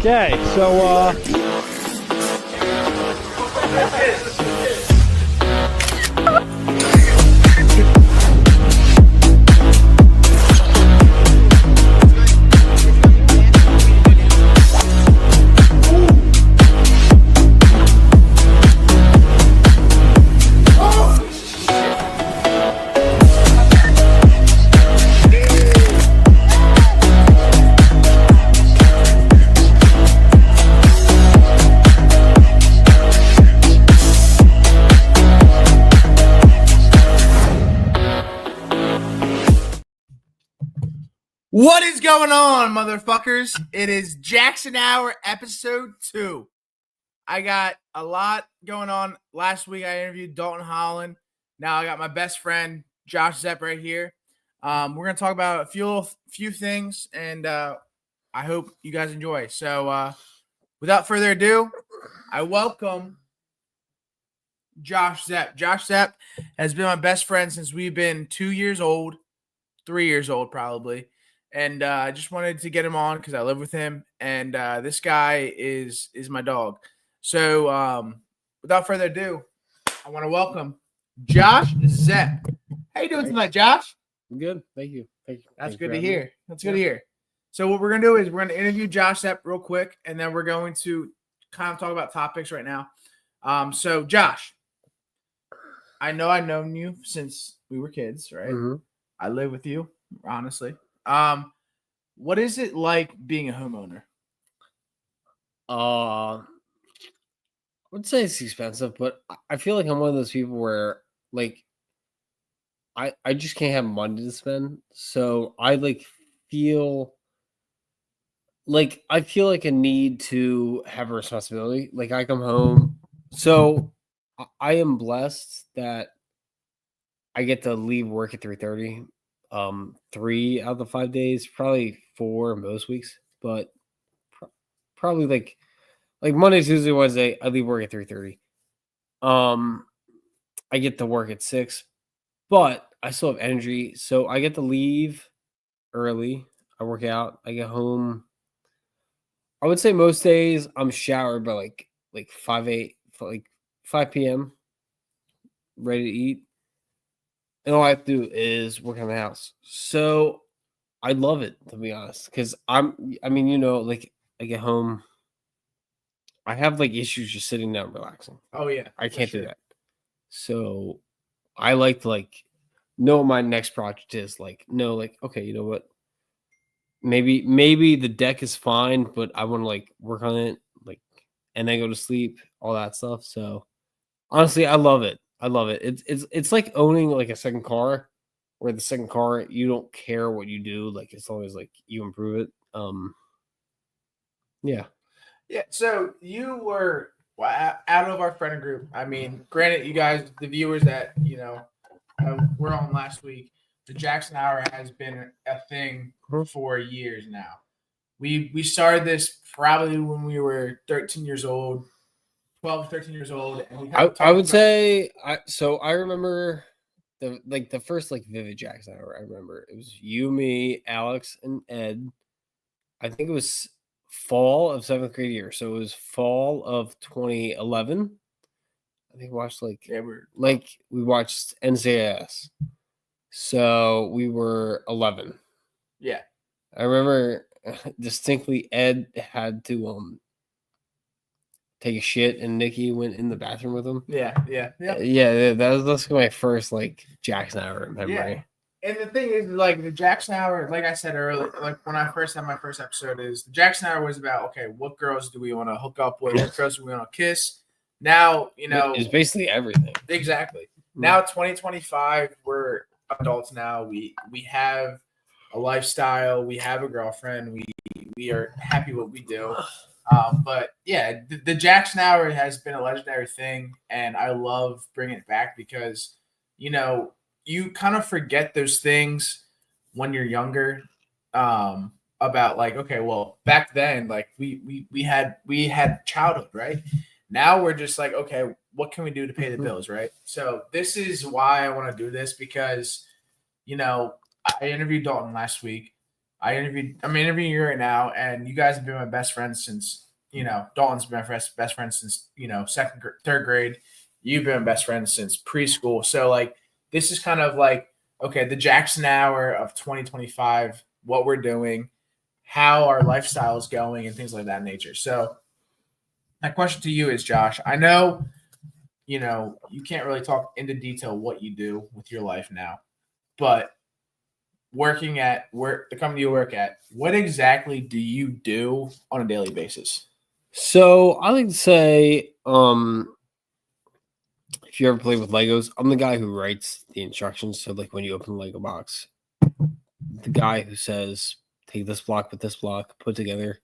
Okay, so what is going on, motherfuckers? It is Jackson Hour episode 2. I got a lot going on. Last week I interviewed Dalton Holland. Now I got my best friend Josh Szep right here. We're gonna talk about a few things, and I hope you guys enjoy. So without further ado, I welcome Josh Szep. Josh Szep has been my best friend since we've been 2 years old, 3 years old probably. And I just wanted to get him on because I live with him, and this guy is my dog. So without further ado, I want to welcome Josh Szep. How you doing tonight, Josh? I'm good. Thank you. That's good to hear. That's good to hear. So what we're gonna do is we're gonna interview Josh Szep real quick, and then we're going to kind of talk about topics right now. So Josh, I know I've known you since we were kids, right? Mm-hmm. I live with you, honestly. What is it like being a homeowner? I would say it's expensive, but I feel like I'm one of those people where like I just can't have money to spend. So I feel like a need to have a responsibility. Like I come home. So I am blessed that I get to leave work at 3:30. 3 out of the 5 days, probably 4 most weeks, but probably like Monday, Tuesday, Wednesday, I leave work at 3:30. I get to work at 6, but I still have energy, so I get to leave early. I work out. I get home. I would say most days I'm showered by like 5 p.m. ready to eat. And all I have to do is work on the house. So I love it, to be honest, because I get home, I have issues just sitting down relaxing. Oh yeah, I can't do that. So I like to know what my next project is. Okay, you know what? Maybe the deck is fine, but I want to work on it, and then go to sleep, all that stuff. So honestly, I love it. I love it. It's like owning a second car, where the second car you don't care what you do, as long as you improve it. Yeah. So you were out of our friend group. I mean, granted, you guys, the viewers that were on last week, the Jackson Hour has been a thing for years now. We started this probably when we were 13 years old. 12, 13 years old, and we I would say I remember the first vivid Jackson Hour. I remember it was you, me, Alex, and Ed. I think it was fall of 7th grade year, so it was fall of 2011. I think we watched we watched NCIS, so we were 11. Yeah, I remember distinctly. Ed had to take a shit, and Nikki went in the bathroom with him. Yeah. That's my first Jackson Hour memory. Yeah. And the thing is, the Jackson Hour, like I said earlier, when I first had my first episode, is the Jackson Hour was about, okay, what girls do we want to hook up with? What girls do we want to kiss? Now, it's basically everything. Exactly. Now, 2025, we're adults now. We have a lifestyle. We have a girlfriend. We are happy what we do. But yeah, the Jackson Hour has been a legendary thing, and I love bringing it back because, you kind of forget those things when you're younger. About okay, well, back then, we had childhood, right? Now we're just okay, what can we do to pay the bills, right? So this is why I want to do this because, I interviewed Dalton last week. I'm interviewing you right now, and you guys have been my best friends since, Dalton's been my best friend since, third grade. You've been my best friend since preschool. So, like, this is kind of like, okay, the Jackson hour of 2025, what we're doing, how our lifestyle is going, and things like that nature. So, my question to you is, Josh, I know, you can't really talk into detail what you do with your life now, but working at work, the company you work at, what exactly do you do on a daily basis? So I like to say, if you ever play with Legos, I'm the guy who writes the instructions. So like when you open the Lego box, the guy who says, take this block with this block, put together.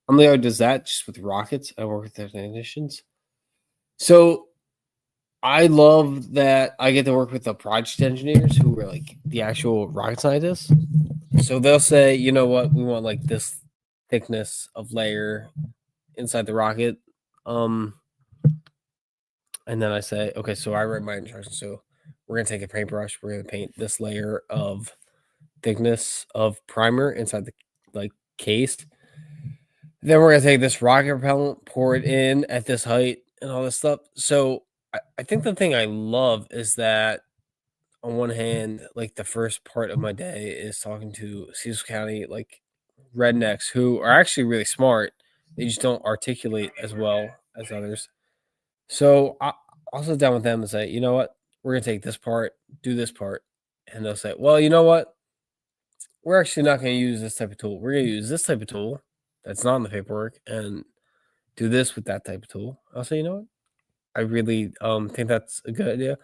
I'm the guy who does that just with rockets. I work with technicians. So I love that I get to work with the project engineers who are like the actual rocket scientists. So they'll say, you know what, we want like this thickness of layer inside the rocket. And then I say, okay, so I write my instructions. So we're gonna take a paintbrush, we're gonna paint this layer of thickness of primer inside the like case. Then we're gonna take this rocket propellant, pour it in at this height and all this stuff. So I think the thing I love is that on one hand, like the first part of my day is talking to Cecil County like rednecks who are actually really smart. They just don't articulate as well as others. So I'll sit down with them and say, you know what, we're gonna take this part, do this part, and they'll say, well, you know what, we're actually not gonna use this type of tool. We're gonna use this type of tool that's not in the paperwork and do this with that type of tool. I'll say, you know what, I really think that's a good idea.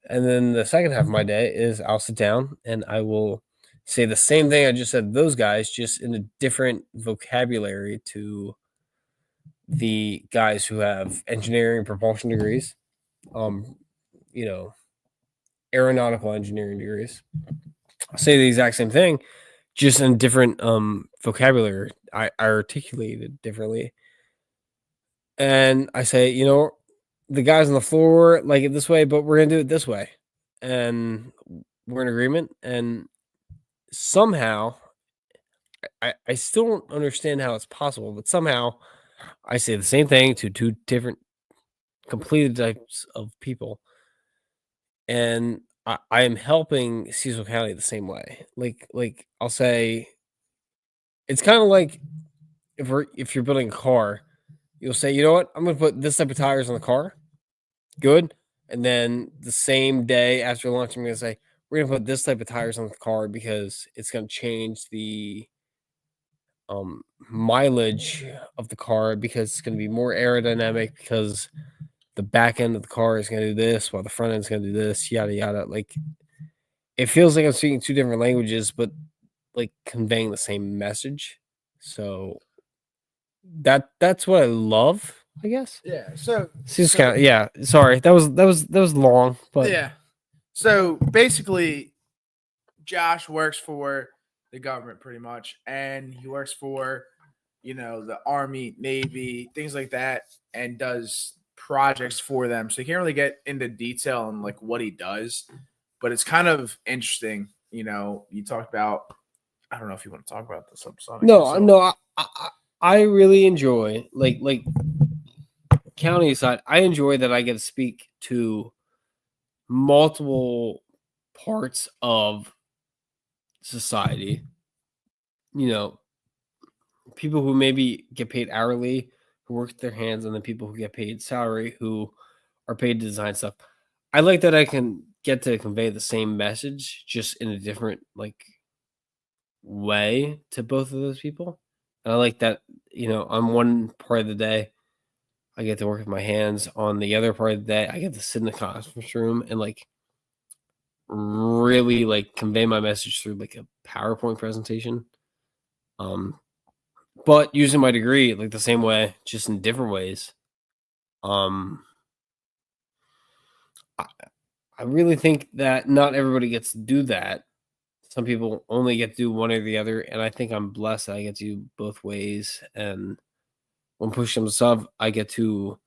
And then the second half of my day is I'll sit down and I will say the same thing I just said to those guys, just in a different vocabulary to the guys who have engineering propulsion degrees, you know, aeronautical engineering degrees. I'll say the exact same thing, just in different vocabulary. I articulate it differently. And I say, you know, the guys on the floor like it this way, but we're gonna do it this way. And we're in agreement. And somehow I still don't understand how it's possible, but somehow I say the same thing to two different completed types of people. And I am helping Cecil County the same way. Like I'll say it's kind of like if you're building a car, you'll say, you know what, I'm gonna put this type of tires on the car. Good. And then the same day after lunch, I'm gonna say, we're gonna put this type of tires on the car because it's gonna change the mileage of the car because it's gonna be more aerodynamic because the back end of the car is gonna do this while the front end is gonna do this, yada yada. Like it feels like I'm speaking two different languages, but like conveying the same message. So that's what I love, I guess. Yeah. So, Yeah. Sorry, that was long, but yeah. So basically, Josh works for the government pretty much, and he works for, the Army, Navy, things like that, and does projects for them. So he can't really get into detail on like what he does, but it's kind of interesting. You talked about. I don't know if you want to talk about this episode. no. I really enjoy like county side. I enjoy that I get to speak to multiple parts of society. You know, people who maybe get paid hourly, who work with their hands, and then people who get paid salary, who are paid to design stuff. I like that I can get to convey the same message just in a different like way to both of those people. And I like that, on one part of the day, I get to work with my hands. On the other part of the day, I get to sit in the conference room and like really like convey my message through like a PowerPoint presentation. But using my degree like the same way, just in different ways. I really think that not everybody gets to do that. Some people only get to do one or the other, and I think I'm blessed that I get to do both ways. And when push comes to shove, I get to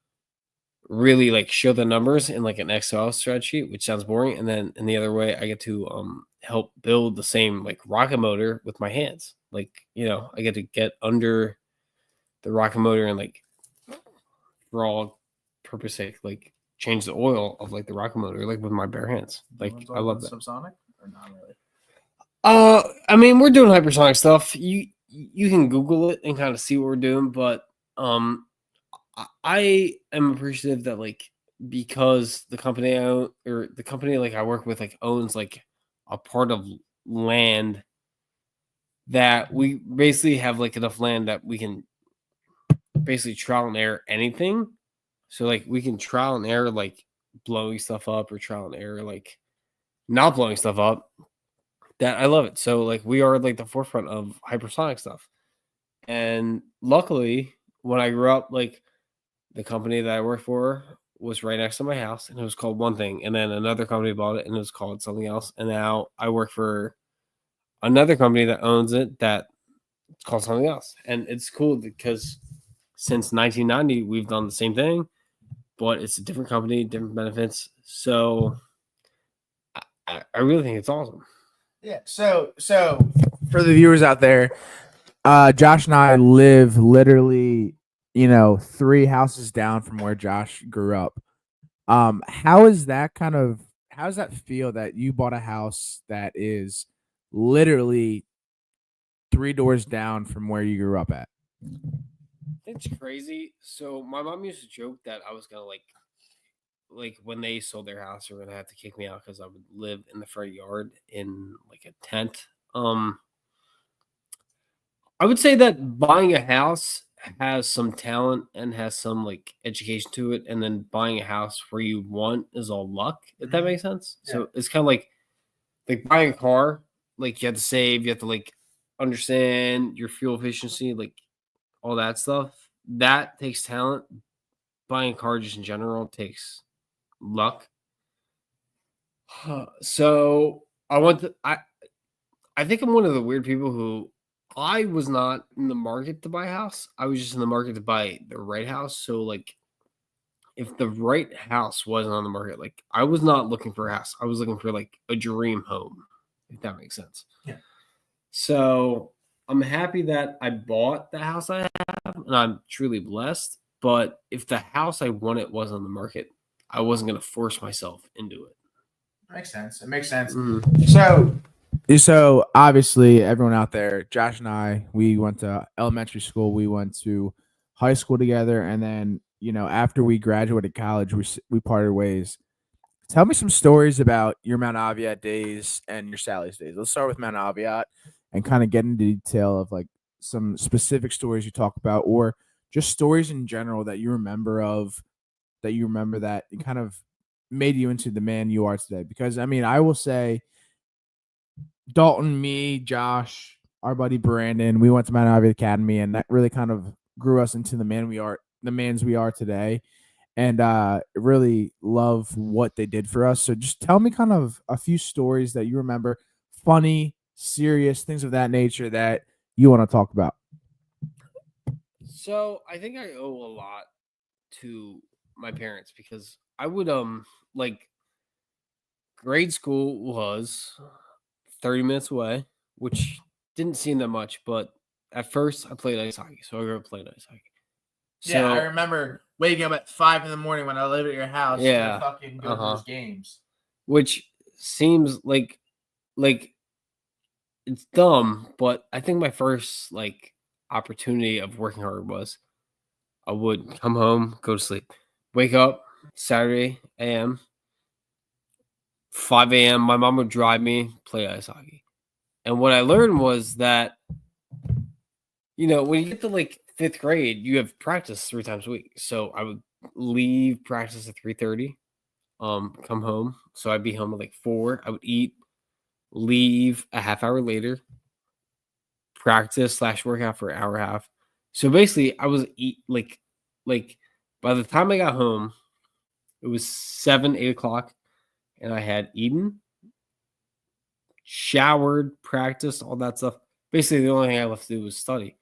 really like show the numbers in like an Excel spreadsheet, which sounds boring. And then in the other way, I get to help build the same like rocket motor with my hands. Like, I get under the rocket motor and like for all purpose sake, like change the oil of like the rocket motor, like with my bare hands. Like I love that. Subsonic or not really? I mean, we're doing hypersonic stuff. You can Google it and kind of see what we're doing, but I am appreciative that like because the company I own, or the company like I work with like owns like a part of land that we basically have like enough land that we can basically trial and error anything. So like we can trial and error like blowing stuff up or trial and error like not blowing stuff up. That I love it. So like we are like the forefront of hypersonic stuff. And luckily, when I grew up, like the company that I worked for was right next to my house and it was called one thing. And then another company bought it and it was called something else. And now I work for another company that owns it that it's called something else. And it's cool because since 1990, we've done the same thing, but it's a different company, different benefits. So I really think it's awesome. Yeah. So for the viewers out there, Josh and I live literally, 3 houses down from where Josh grew up. How does that feel that you bought a house that is literally 3 doors down from where you grew up at? It's crazy. So my mom used to joke that I was gonna like when they sold their house, they were gonna have to kick me out because I would live in the front yard in like a tent. I would say that buying a house has some talent and has some like education to it, and then buying a house where you want is all luck. If that makes sense. Yeah. So it's kind of like buying a car. Like you have to save, you have to like understand your fuel efficiency, like all that stuff. That takes talent. Buying a car just in general takes luck. So I think I'm one of the weird people who I was not in the market to buy a house. I was just in the market to buy the right house. So like if the right house wasn't on the market, like I was not looking for a house. I was looking for like a dream home, if that makes sense. Yeah. So I'm happy that I bought the house I have and I'm truly blessed. But if the house I wanted wasn't on the market, I wasn't going to force myself into it. Makes sense. It makes sense. Mm-hmm. So obviously, everyone out there, Josh and I, we went to elementary school. We went to high school together, and then after we graduated college, we parted ways. Tell me some stories about your Mount Aviat days and your Sally's days. Let's start with Mount Aviat and kind of get into detail of like some specific stories you talk about, or just stories in general that you remember that it kind of made you into the man you are today. Because I mean, I will say, Dalton, me, Josh, our buddy Brandon, we went to Mount Aviat Academy, and that really kind of grew us into the mans we are today. And really love what they did for us. So just tell me kind of a few stories that you remember, funny, serious, things of that nature that you want to talk about. So I think I owe a lot to my parents because I would like grade school was 30 minutes away, which didn't seem that much, but at first I played ice hockey, so I grew up playing ice hockey. So, I remember waking up at 5 a.m. when I lived at your house to fucking go to those games. Which seems like it's dumb, but I think my first like opportunity of working hard was I would come home, go to sleep, wake up Saturday a.m. 5 a.m. My mom would drive me play ice hockey. And what I learned was that, when you get to like 5th grade, you have practice 3 times a week. So I would leave practice at 3:30, come home. So I'd be home at like 4. I would eat, leave a half hour later, practice/workout for an hour and a half. So basically, I was like by the time I got home, it was 7, 8 o'clock, and I had eaten, showered, practiced, all that stuff. Basically, the only thing I left to do was study.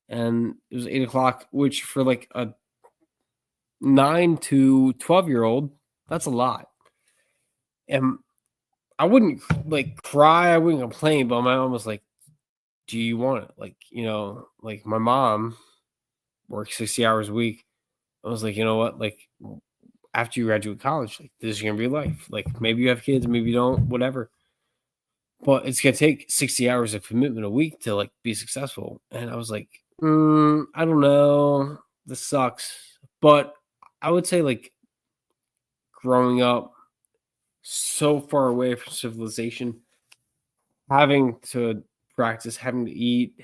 And it was 8 o'clock, which for like a 9 to 12-year-old, that's a lot. And I wouldn't like cry, I wouldn't complain, but my mom was like, "Do you want it?" Like, like my mom works 60 hours a week. I was like, you know what? Like, after you graduate college, like this is gonna be your life. Like, maybe you have kids, maybe you don't, whatever. But it's gonna take 60 hours of commitment a week to like be successful. And I was like, I don't know. This sucks. But I would say like growing up so far away from civilization, having to practice, having to eat,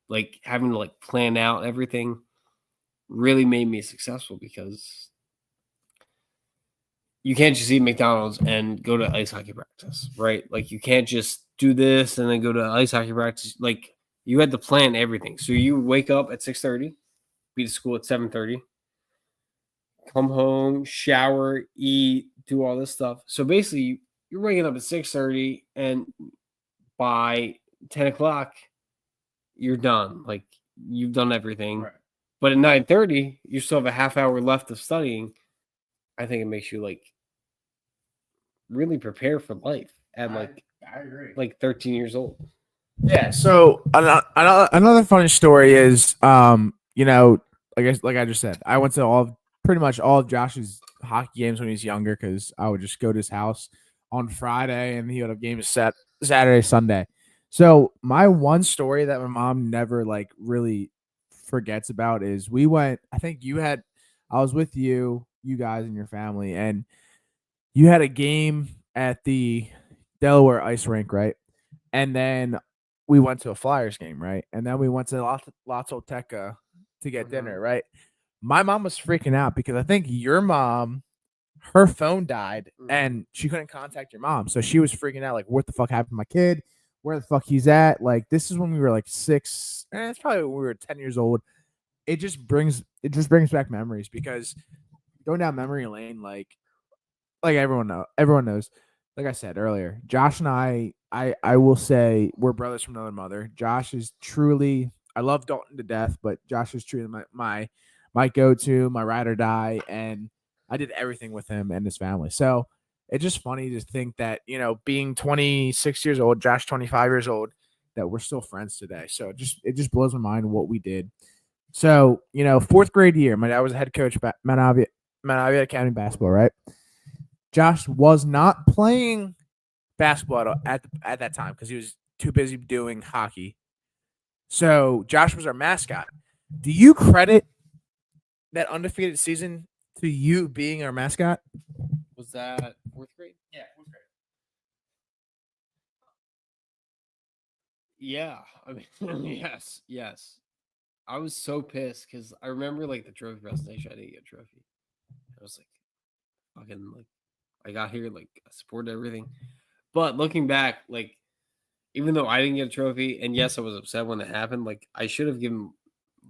like having to like plan out everything really made me successful because you can't just eat McDonald's and go to ice hockey practice, right? Like you can't just do this and then go to ice hockey practice. Like you had to plan everything. So you wake up at 6:30, be to school at 7:30, come home, shower, eat, do all this stuff. So basically you're waking up at 6:30 and by 10 o'clock, you're done. Like you've done everything. Right. But at 9:30, you still have a half hour left of studying. I think it makes you like really prepare for life at I agree. like 13 years old. Yeah. So another funny story is, like I just said, I went to pretty much all of Josh's hockey games when he was younger because I would just go to his house on Friday and he would have games set Saturday, Sunday. So my one story that my mom never like really forgets about is we went. I think I was with you guys and your family, and you had a game at the Delaware ice rink, right? And then we went to a Flyers game, right? And then we went to La Tolteca to get dinner, right? My mom was freaking out because I think your mom, her phone died and she couldn't contact your mom. So she was freaking out, like, what the fuck happened to my kid? Where the fuck he's at? Like, this is when we were like 6, it's probably when we were 10 years old. It just brings back memories because going down memory lane, like everyone knows. Like I said earlier, Josh and I will say we're brothers from another mother. Josh is truly, I love Dalton to death, but Josh is truly my go-to, my ride or die, and I did everything with him and his family. So it's just funny to think that, being 26 years old, Josh 25 years old, that we're still friends today. So it just blows my mind what we did. So, 4th grade year, my dad was a head coach at Mount Avia Academy basketball, right? Josh was not playing basketball at that time because he was too busy doing hockey. So Josh was our mascot. Do you credit that undefeated season to you being our mascot? Was that 4th grade? Yeah, 4th grade. Yeah. I mean, yes. I was so pissed because I remember like the trophy presentation. I didn't get a trophy. I was like, fucking like, I got here, like, I supported everything. But looking back, like, even though I didn't get a trophy, and yes, I was upset when it happened, like, I should have given,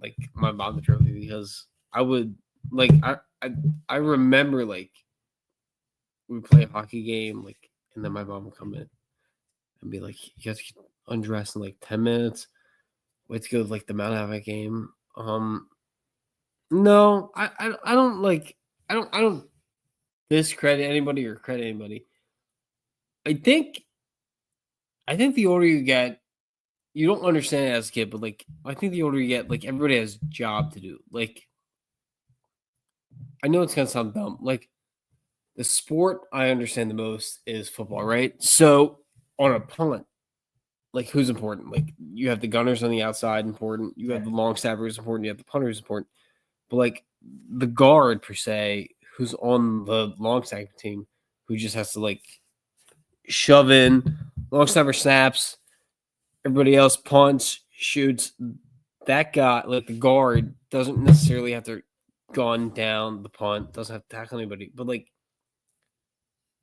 like, my mom the trophy because I would, like, I remember, like, we would play a hockey game, like, and then my mom would come in and be like, you guys can undress in, like, 10 minutes. Wait to go to, like, the Mount Ava game. No, I don't, like, I don't discredit anybody or credit anybody. I think the older you get, you don't understand it as a kid, but like I think the older you get, like everybody has a job to do. Like I know it's gonna sound dumb. Like the sport I understand the most is football, right? So on a punt, like who's important? Like you have the gunners on the outside important, you have the long snappers important, you have the punters important. But like the guard per se, who's on the long snapper team, who just has to like shove in, long snapper snaps, everybody else punts, shoots. That guy, like the guard, doesn't necessarily have to gun down the punt, doesn't have to tackle anybody. But like,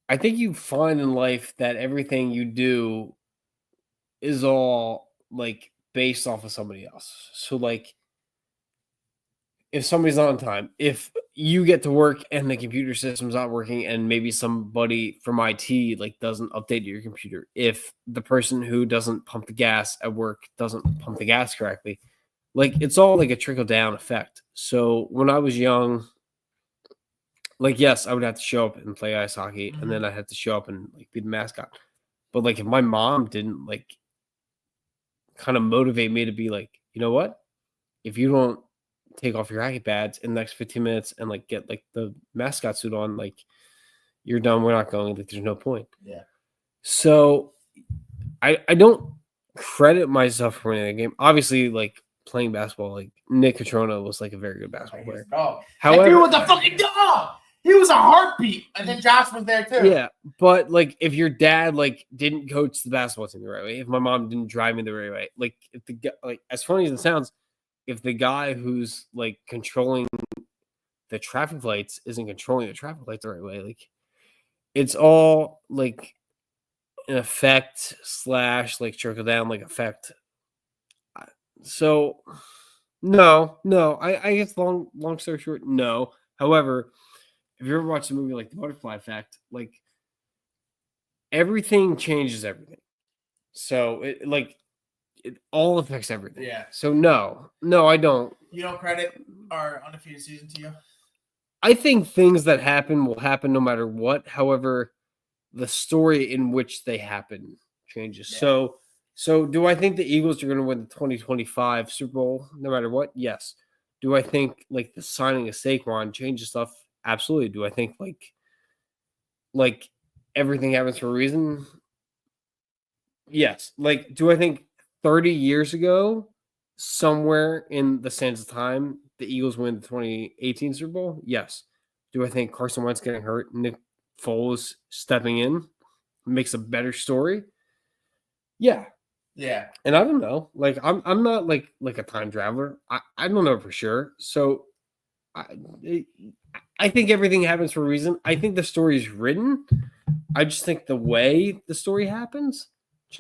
I think you find in life that everything you do is all like based off of somebody else. So like, if somebody's not on time, if you get to work and the computer system's not working and maybe somebody from IT like doesn't update your computer, if the person who doesn't pump the gas at work doesn't pump the gas correctly, like it's all like a trickle down effect. So when I was young, like yes, I would have to show up and play ice hockey, and then I had to show up and like be the mascot. But like if my mom didn't like kind of motivate me to be like, you know what? If you don't take off your hockey pads in the next 15 minutes and like get like the mascot suit on, like you're done. We're not going. Like there's no point. Yeah. So I don't credit myself for winning the game. Obviously, like playing basketball, like Nick Catrona was like a very good basketball player. Oh, However, that dude was a fucking dog. He was a heartbeat, and then Josh was there too. Yeah, but like if your dad like didn't coach the basketball team the right way, if my mom didn't drive me the right way, like if the like as funny as it sounds, if the guy who's like controlling the traffic lights isn't controlling the traffic lights the right way, like it's all like an effect / like trickle down like effect. So no, I guess long story short, no. However, if you ever watched a movie like The Butterfly Effect, like everything changes everything. So it all affects everything. Yeah. So no, I don't. You don't credit our undefeated season to you? I think things that happen will happen no matter what. However, the story in which they happen changes. Yeah. So do I think the Eagles are going to win the 2025 Super Bowl no matter what? Yes. Do I think like the signing of Saquon changes stuff? Absolutely. Do I think like everything happens for a reason? Yes. Like, do I think 30 years ago, somewhere in the sands of time, the Eagles win the 2018 Super Bowl? Yes. Do I think Carson Wentz getting hurt, Nick Foles stepping in makes a better story? Yeah. Yeah. And I don't know. Like, I'm not like a time traveler. I don't know for sure. So I think everything happens for a reason. I think the story is written. I just think the way the story happens,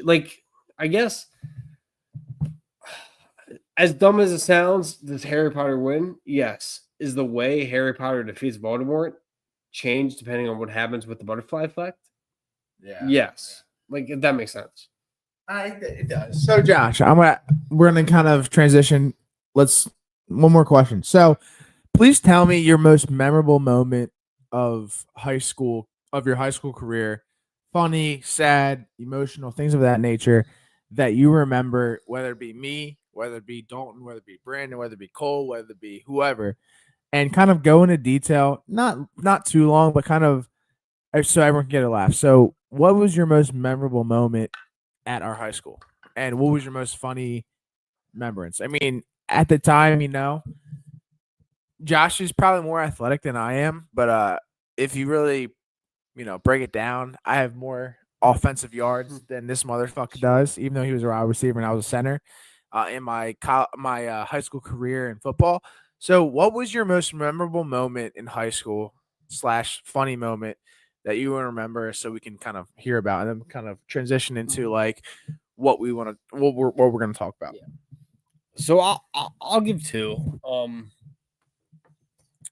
like, I guess, as dumb as it sounds, does Harry Potter win? Yes. Is the way Harry Potter defeats Voldemort changed depending on what happens with the butterfly effect? Yeah. Yes. Like, if that makes sense. It does. So, Josh, we're gonna kind of transition. One more question. So, please tell me your most memorable moment of your high school career. Funny, sad, emotional, things of that nature that you remember, whether it be me, whether it be Dalton, whether it be Brandon, whether it be Cole, whether it be whoever, and kind of go into detail, not too long, but kind of so everyone can get a laugh. So, what was your most memorable moment at our high school? And what was your most funny remembrance? I mean, at the time, Josh is probably more athletic than I am, but if you really, break it down, I have more offensive yards than this motherfucker does, even though he was a wide receiver and I was a center in my high school career in football. So, what was your most memorable moment in high school / funny moment that you want to remember, so we can kind of hear about and then kind of transition into like what we're going to talk about? Yeah. So I'll give two.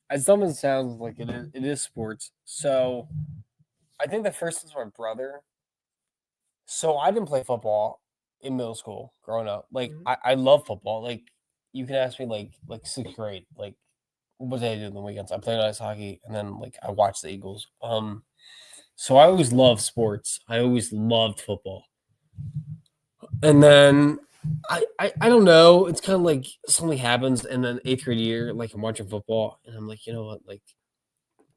As dumb as it sounds, like it is sports. So I think the first is my brother. So I didn't play football in middle school growing up. Like I love football. Like you can ask me like sixth grade, like what did I do on the weekends? I played ice hockey and then like I watched the Eagles. So I always loved sports. I always loved football. And then I don't know. It's kind of like something happens, and then eighth grade year, like I'm watching football, and I'm like, you know what? Like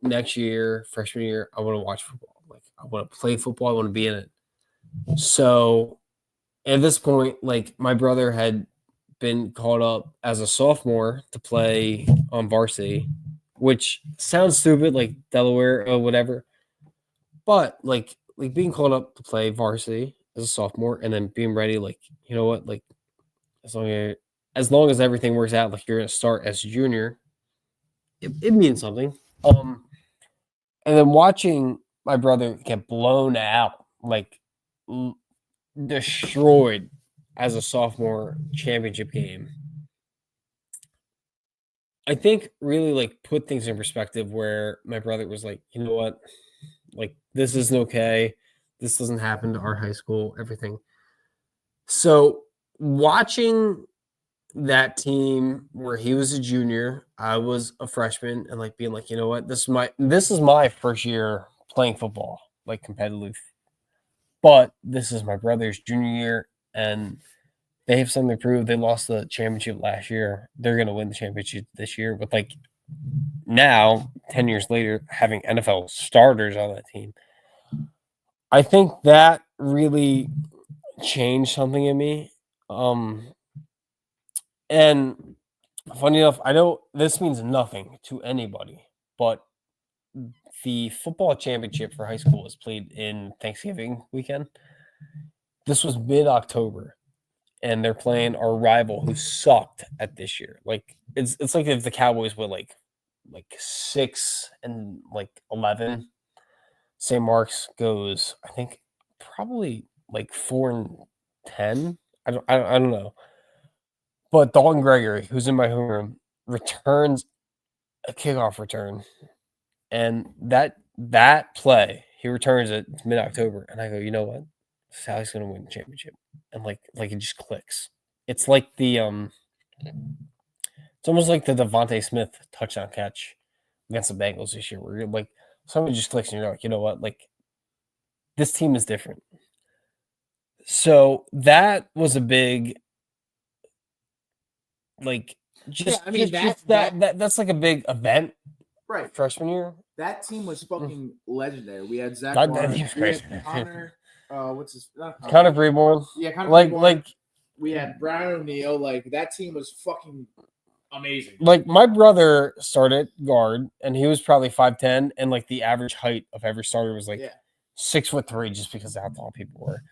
next year, freshman year, I want to watch football. Like I want to play football. I want to be in it. So at this point, like my brother had been called up as a sophomore to play on varsity, which sounds stupid, like Delaware or whatever. But like being called up to play varsity as a sophomore and then being ready, like, you know what, like as long as everything works out, like you're gonna start as a junior, it means something. And then watching my brother get blown out, like destroyed as a sophomore championship game, I think really like put things in perspective where my brother was like, you know what, like this isn't okay. This doesn't happen to our high school, everything. So watching that team where he was a junior, I was a freshman, and like being like, you know what, this is my first year playing football, like competitively. but this is my brother's junior year, and they have something to prove. They lost the championship last year. They're going to win the championship this year. But like now, 10 years later, having NFL starters on that team, I think that really changed something in me. And funny enough, I know this means nothing to anybody, but the football championship for high school was played in Thanksgiving weekend. This was mid-October, and they're playing our rival who sucked at this year. Like it's like if the Cowboys were like 6-11. St. Mark's goes, I think, probably like 4-10. I don't know. But Dalton Gregory, who's in my homeroom, returns a kickoff return, and that play he returns it mid October, and I go, you know what, Sally's gonna win the championship, and like it just clicks. It's like it's almost like the Devontae Smith touchdown catch against the Bengals this year, where you're like somebody just clicks and you're like, you know what, like this team is different. So that was a big like just I mean that's like a big event. Right. Freshman year. That team was fucking legendary. We had Zach That Warren, team was we crazy. had Connor, what's his Connor Freeborn. Yeah, Connor like Freeborn. like we had Brian O'Neill. Like that team was fucking amazing. Like my brother started guard, and he was probably 5'10", and like the average height of every starter was like 6'3", just because of how tall people were.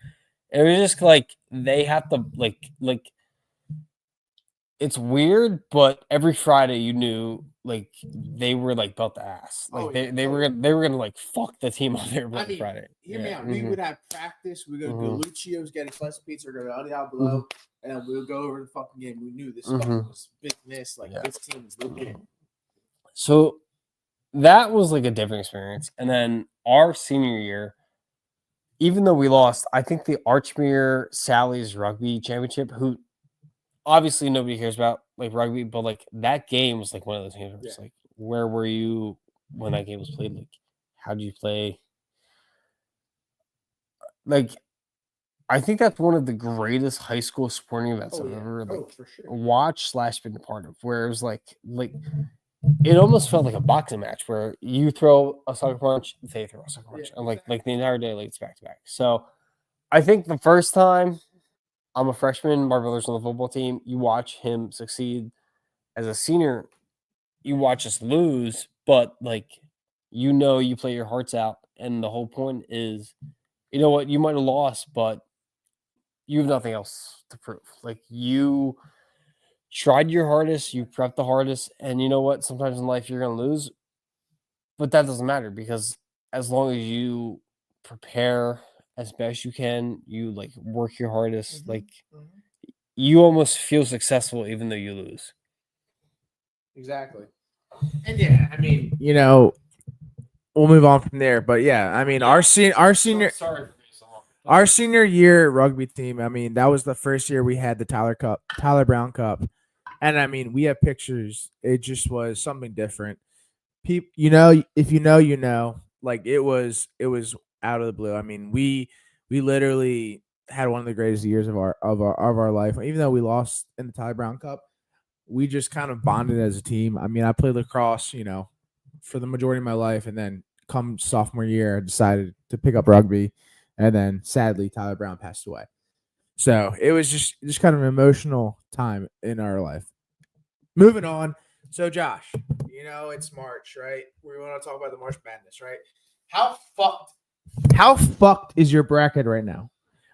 And it was just like they have to like it's weird, but every Friday you knew like they were like belt the ass. Like they were gonna like fuck the team on their Friday. Hear me out. We would have practice. We go to Luccio's, get a slice of pizza, or go to El Diablo, and then we'll go over the fucking game. We knew this fucking was business. Like this team was legit. So that was like a different experience. And then our senior year, even though we lost, I think the Archmere Sally's rugby championship, who obviously nobody cares about like rugby, but like that game was like one of those games where it's like, where were you when that game was played? Like, how did you play? Like, I think that's one of the greatest high school sporting events I've ever watched / been a part of. Where it was like it almost felt like a boxing match where you throw a sucker punch, they throw a sucker punch, and like the entire day, like it's back to back. So, I think the first time I'm a freshman, my brother's on the football team, you watch him succeed. As a senior, you watch us lose, but like you play your hearts out, and the whole point is, you know what, you might have lost, but you have nothing else to prove. Like you tried your hardest, you prepped the hardest, and you know what? Sometimes in life you're gonna lose, but that doesn't matter because as long as you prepare as best you can, you like work your hardest, like you almost feel successful even though you lose. Exactly. And yeah, I mean, we'll move on from there. But yeah, I mean, our senior year rugby team. I mean, that was the first year we had the Tyler Brown Cup, and I mean, we have pictures. It just was something different. People, if you know, like it was out of the blue. I mean, we literally had one of the greatest years of our life. Even though we lost in the Tyler Brown Cup, we just kind of bonded as a team. I mean, I played lacrosse, for the majority of my life, and then come sophomore year, I decided to pick up rugby, and then sadly, Tyler Brown passed away. So it was just kind of an emotional time in our life. Moving on. So Josh, it's March, right? We want to talk about the March Madness, right? How fucked is your bracket right now?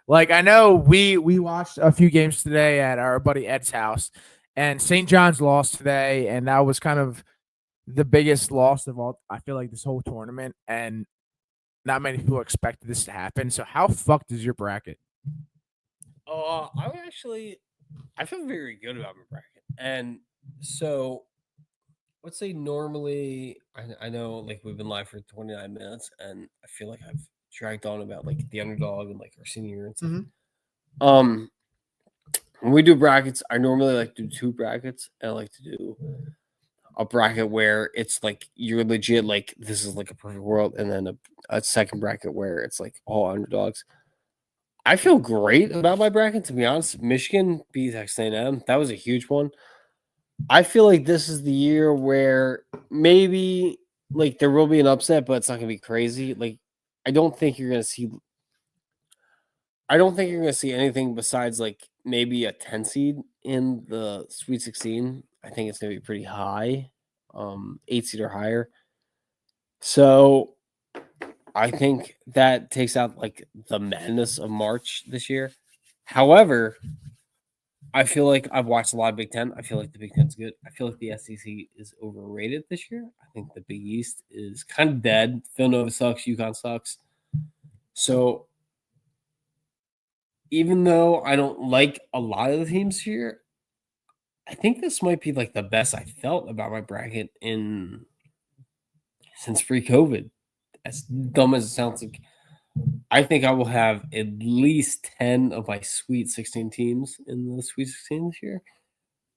Like, I know we watched a few games today at our buddy Ed's house, and St. John's lost today, and that was kind of the biggest loss of all, I feel like, this whole tournament, and not many people expected this to happen. So how fucked is your bracket? I feel very good about my bracket. And so let's say normally I know like we've been live for 29 minutes, and I feel like I've dragged on about like the underdog and like our senior year and stuff. When we do brackets, I normally like to do 2 brackets, and I like to do a bracket where it's like you're legit like this is like a perfect world, and then a second bracket where it's like all underdogs. I feel great about my bracket, to be honest. Michigan beat Texas A&M. That was a huge one. I feel like this is the year where maybe like there will be an upset, but it's not gonna be crazy. Like I don't think you're gonna see anything besides like maybe a 10 seed in the Sweet 16. I think it's gonna be pretty high. 8 seed or higher. So I think that takes out like the madness of March this year. However, I feel like I've watched a lot of Big Ten. I feel like the Big Ten's good. I feel like the SEC is overrated this year. I think the Big East is kind of dead. Villanova sucks. UConn sucks. So even though I don't like a lot of the teams here, I think this might be like the best I felt about my bracket in since pre-COVID. As dumb as it sounds, like I think I will have at least 10 of my Sweet 16 teams in the Sweet 16 this year.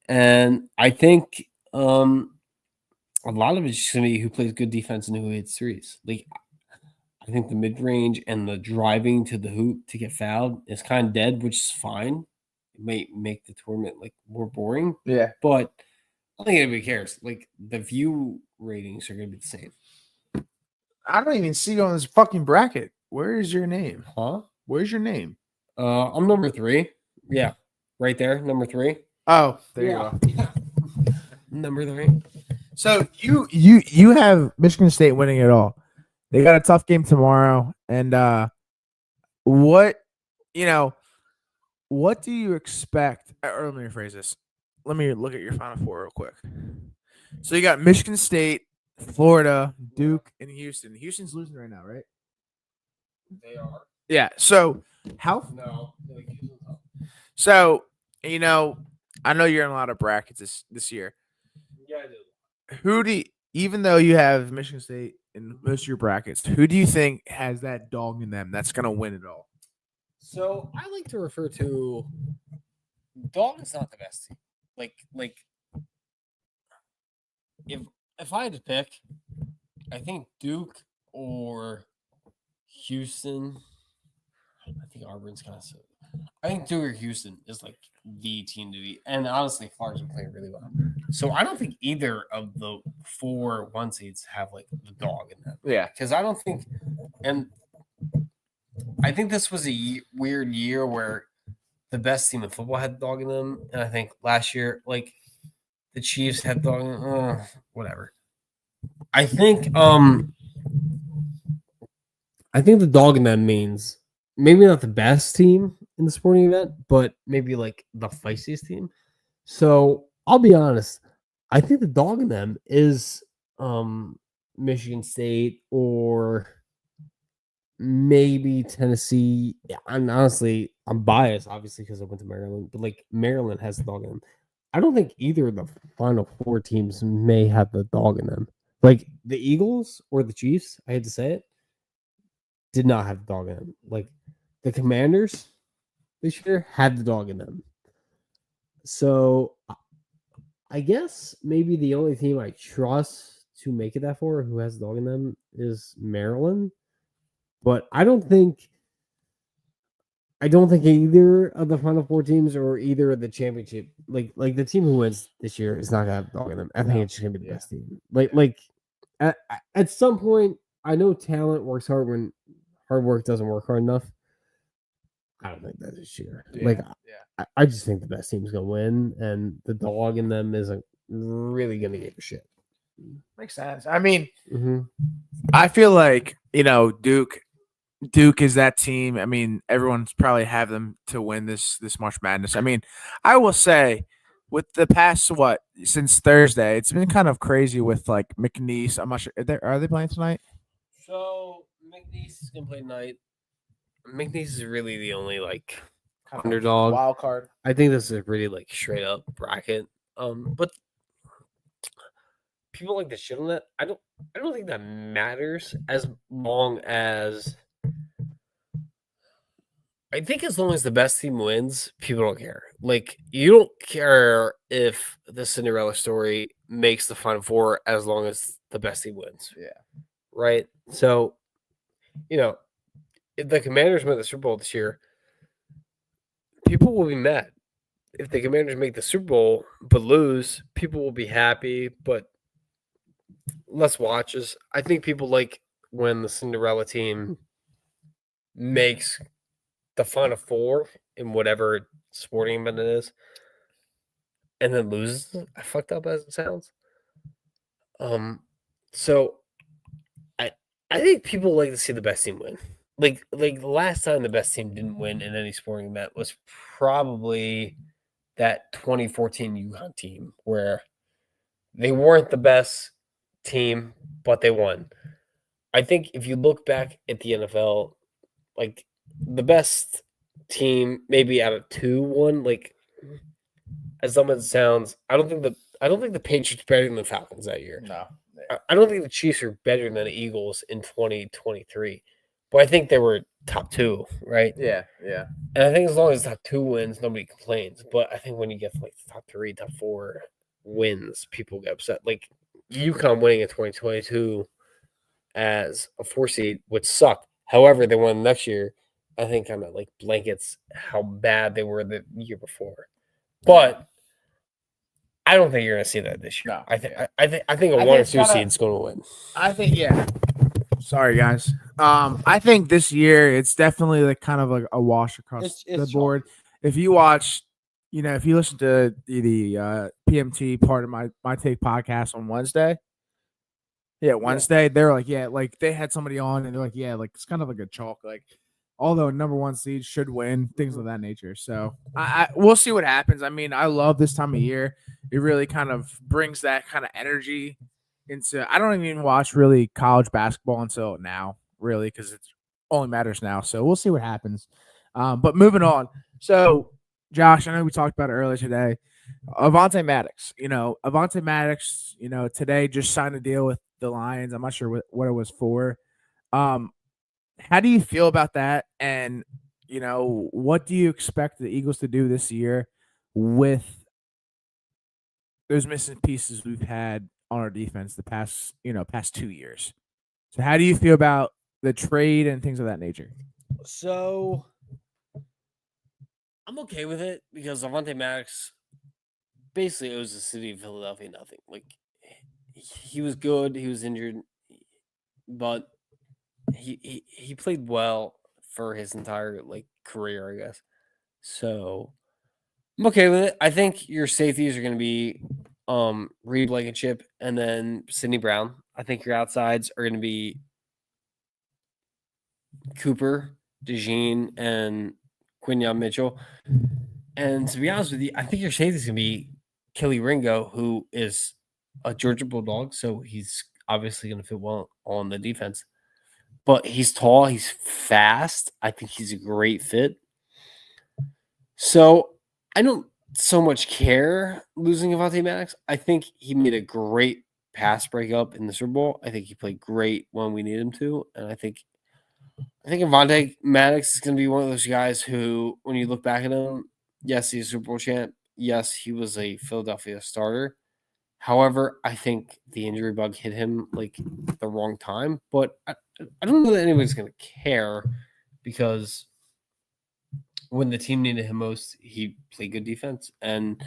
And I think a lot of it's just going to be who plays good defense and who hits threes. Like, I think the mid range and the driving to the hoop to get fouled is kind of dead, which is fine. It may make the tournament like more boring. Yeah. But I don't think anybody cares. Like, the view ratings are going to be the same. I don't even see you on this fucking bracket. Where is your name? Huh? Where's your name? I'm number 3. Yeah. Right there. Number 3. Oh, there you go. Yeah. Number 3. So you have Michigan State winning it all. They got a tough game tomorrow, and what do you expect? Or let me rephrase this. Let me look at your Final Four real quick. So you got Michigan State, Florida, Duke, and Houston. Houston's losing right now, right? They are. Yeah. So how? No. So I know you're in a lot of brackets this year. Yeah, I do. Even though you have Michigan State in most of your brackets, who do you think has that dog in them that's gonna win it all? So I like to refer to dog is not the best team. Like if I had to pick, I think Duke or Houston. I think Auburn's kind of. I think Duke or Houston is like the team to be, and honestly, Florida's been playing really well. So I don't think either of the 4 1 seeds have like the dog in them. Yeah, because I don't think, and I think this was a weird year where the best team in football had the dog in them, and I think last year, like the Chiefs had dog in them, whatever. I think the dog in them means maybe not the best team in the sporting event, but maybe like the feistiest team. So I'll be honest. I think the dog in them is Michigan State or maybe Tennessee. Yeah, and honestly, I'm biased, obviously, because I went to Maryland, but like Maryland has the dog in them. I don't think either of the Final 4 teams may have the dog in them. Like the Eagles or the Chiefs, I hate to say it, did not have the dog in them. Like the Commanders this year had the dog in them. So I guess maybe the only team I trust to make it that far who has the dog in them is Maryland. But I don't think either of the Final 4 teams or either of the championship, like the team who wins this year is not gonna have a dog in them. I think it's just gonna be the best team. Like at some point, I know talent works hard when hard work doesn't work hard enough. I don't think that's this year. I just think the best team's gonna win, and the dog in them isn't really gonna give a shit. Makes sense. I mean, I feel like Duke is that team. I mean, everyone's probably have them to win this March Madness. I mean, I will say, with the past since Thursday, it's been kind of crazy with like McNeese. I'm not sure. Are they playing tonight? So McNeese is gonna play tonight. McNeese is really the only like underdog wild card. I think this is a pretty like straight up bracket. But people like to shit on that. I don't think that matters as long as I think as long as the best team wins, people don't care. Like you don't care if the Cinderella story makes the Final Four as long as the best team wins. Yeah. Right. So, if the Commanders win the Super Bowl this year, people will be mad. If the Commanders make the Super Bowl but lose, people will be happy, but less watches. I think people like when the Cinderella team makes the Final Four in whatever sporting event it is, and then loses. I fucked up as it sounds. So I I think people like to see the best team win. Like the last time the best team didn't win in any sporting event was probably that 2014 UConn team where they weren't the best team, but they won. I think if you look back at the NFL, like the best team maybe out of 2 won. Like as dumb as it sounds, I don't think the Patriots better than the Falcons that year. No. I don't think the Chiefs are better than the Eagles in 2023, but I think they were top 2, right? Yeah. And I think as long as top 2 wins, nobody complains. But I think when you get to like the top 3, top 4 wins, people get upset. Like UConn winning in 2022 as a 4 seed would suck. However, they won next year. I think kind of like blankets how bad they were the year before. But I don't think you're going to see that this year. No. I think a 1 or 2 seed is going to win. I think Sorry, guys. I think this year it's definitely like kind of like a wash across the board. If you watch, if you listen to the PMT part of my take podcast on Wednesday, Wednesday, they're like, like they had somebody on and they're like, like it's kind of like a chalk, like although number 1 seed should win, things of that nature. So we'll see what happens. I mean, I love this time of year. It really kind of brings that kind of energy into. I don't even watch really college basketball until now, really, because it only matters now. So we'll see what happens. But moving on. So, Josh, I know we talked about it earlier today. Avonte Maddox, today just signed a deal with the Lions. I'm not sure what it was for. How do you feel about that? And, what do you expect the Eagles to do this year with those missing pieces we've had on our defense the past 2 years? So how do you feel about the trade and things of that nature? So I'm okay with it because Avonte Maddox basically owes the city of Philadelphia nothing. Like he was good, he was injured, but he played well for his entire career, I guess. So I'm okay with it. I think your safeties are going to be Reed Blankenship and then Sidney Brown. I think your outsides are going to be Cooper, DeJean, and Quinyon Mitchell. And to be honest with you, I think your safety is going to be Kelly Ringo, who is a Georgia Bulldog, so he's obviously going to fit well on the defense. But he's tall, he's fast. I think he's a great fit. So I don't so much care losing Avonte Maddox. I think he made a great pass breakup in the Super Bowl. I think he played great when we need him to. And I think Avonte Maddox is going to be one of those guys who, when you look back at him, yes, he's a Super Bowl champ. Yes, he was a Philadelphia starter. However, I think the injury bug hit him at the wrong time. But I don't know that anybody's going to care because when the team needed him most, he played good defense. And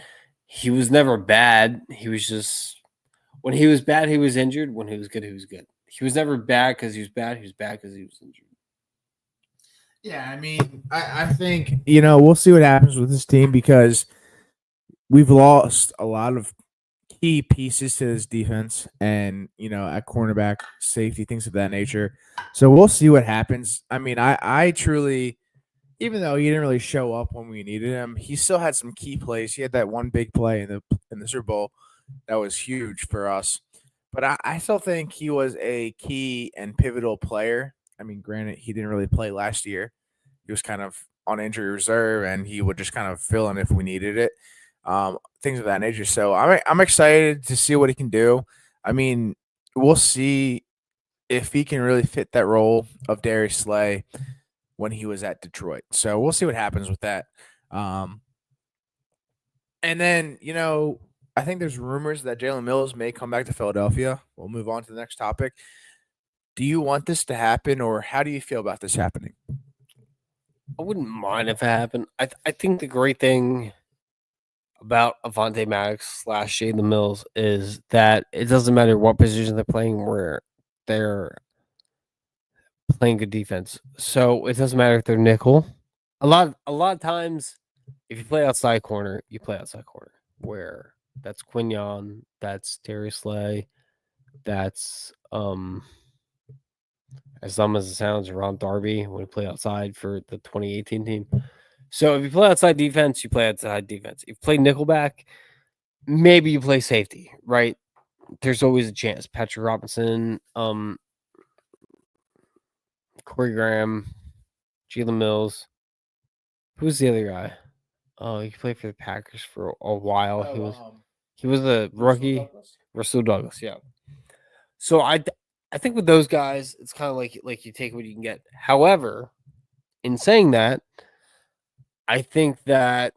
he was never bad. He was just – when he was bad, he was injured. When he was good, he was good. He was never bad because he was bad. He was bad because he was injured. Yeah, I mean, I think, we'll see what happens with this team because we've lost a lot of key pieces to this defense and, at cornerback, safety, things of that nature. So we'll see what happens. I mean, I truly, even though he didn't really show up when we needed him, he still had some key plays. He had that one big play in the Super Bowl that was huge for us. But I still think he was a key and pivotal player. I mean, granted, he didn't really play last year. He was kind of on injury reserve, and he would just kind of fill in if we needed it, things of that nature. So I'm excited to see what he can do. I mean, we'll see if he can really fit that role of Darius Slay when he was at Detroit. So we'll see what happens with that. And then, I think there's rumors that Jalen Mills may come back to Philadelphia. We'll move on to the next topic. Do you want this to happen, or how do you feel about this happening? I wouldn't mind if it happened. I think the great thing about Avante Maddox / Jalen Mills is that it doesn't matter what position they're playing, where they're playing good defense. So it doesn't matter if they're nickel. A lot of times, if you play outside corner, you play outside corner. Where that's Quignon, that's Darius Slay, that's as dumb as it sounds, Ron Darby when he played outside for the 2018 team. So if you play outside defense, you play outside defense. If you play nickelback, maybe you play safety, right? There's always a chance. Patrick Robinson, Corey Graham, Jalen Mills. Who's the other guy? Oh, he played for the Packers for a while. He was a rookie. Russell Douglas, yeah. So I think with those guys, it's kind of like you take what you can get. However, in saying that, I think that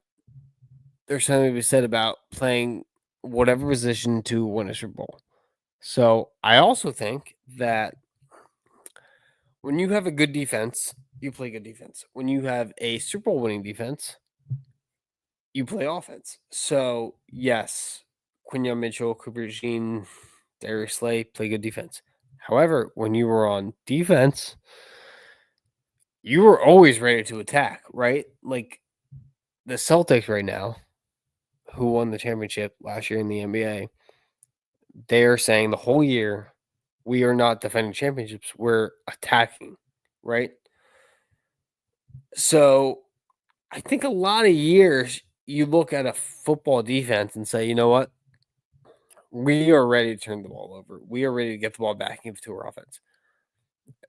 there's something to be said about playing whatever position to win a Super Bowl. So I also think that when you have a good defense, you play good defense. When you have a Super Bowl winning defense, you play offense. So yes, Quinyon Mitchell, Cooper Jean, Darius Slay play good defense. However, when you were on defense, you were always ready to attack, right? Like the Celtics right now, who won the championship last year in the NBA, they are saying the whole year, we are not defending championships, we're attacking, right? So I think a lot of years you look at a football defense and say, you know what? We are ready to turn the ball over. We are ready to get the ball back into our offense.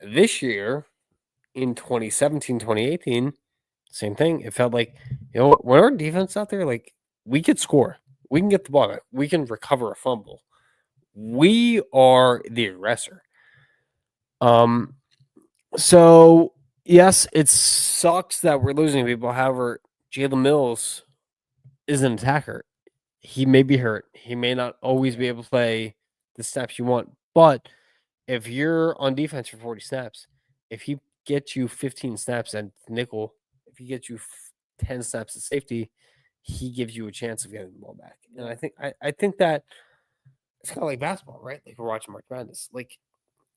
This year, in 2017, 2018, same thing. It felt like, you know, when our defense out there, like we could score. We can get the ball back. We can recover a fumble. We are the aggressor. So yes, it sucks that we're losing people. However, Jalen Mills is an attacker. He may be hurt. He may not always be able to play the snaps you want. But if you're on defense for 40 snaps, if he gets you 15 snaps at nickel, if he gets you 10 snaps at safety, he gives you a chance of getting the ball back. And I think that it's kind of like basketball, right? Like we're watching March Madness. Like,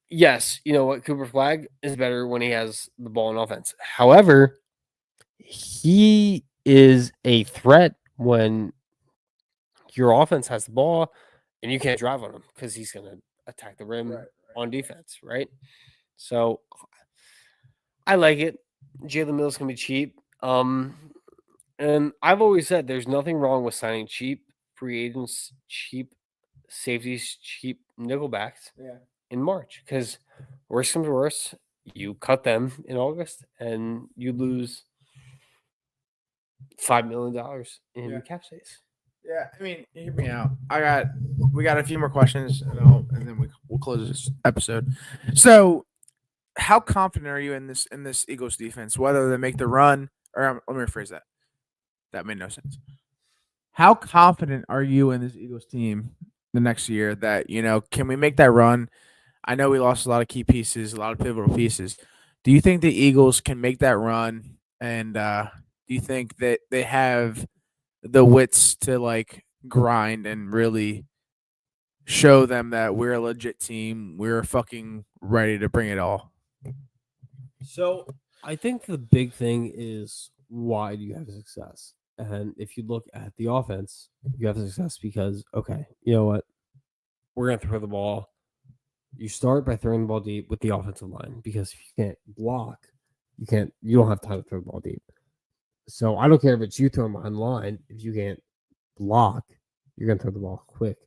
yes, you know what? Cooper Flag is better when he has the ball in offense. However, he is a threat when your offense has the ball and you can't drive on him because he's going to attack the rim on defense, right? So I like it. Jalen Mills can be cheap. And I've always said there's nothing wrong with signing cheap free agents, cheap safeties, cheap nickelbacks in March because worst comes to worst, you cut them in August and you lose $5 million in cap space. Yeah, I mean, hear me out. We got a few more questions, and then we'll close this episode. So, how confident are you in this Eagles defense? Whether they make the run, or let me rephrase that. That made no sense. How confident are you in this Eagles team the next year that can we make that run? I know we lost a lot of key pieces, a lot of pivotal pieces. Do you think the Eagles can make that run? And do you think that they have the wits to like grind and really show them that we're a legit team? We're fucking ready to bring it all. So I think the big thing is why do you have success? And if you look at the offense, you have success because, okay, you know what? We're going to throw the ball. You start by throwing the ball deep with the offensive line because if you can't block, you don't have time to throw the ball deep. So I don't care if it's you throwing behind the line. If you can't block, you're going to throw the ball quick.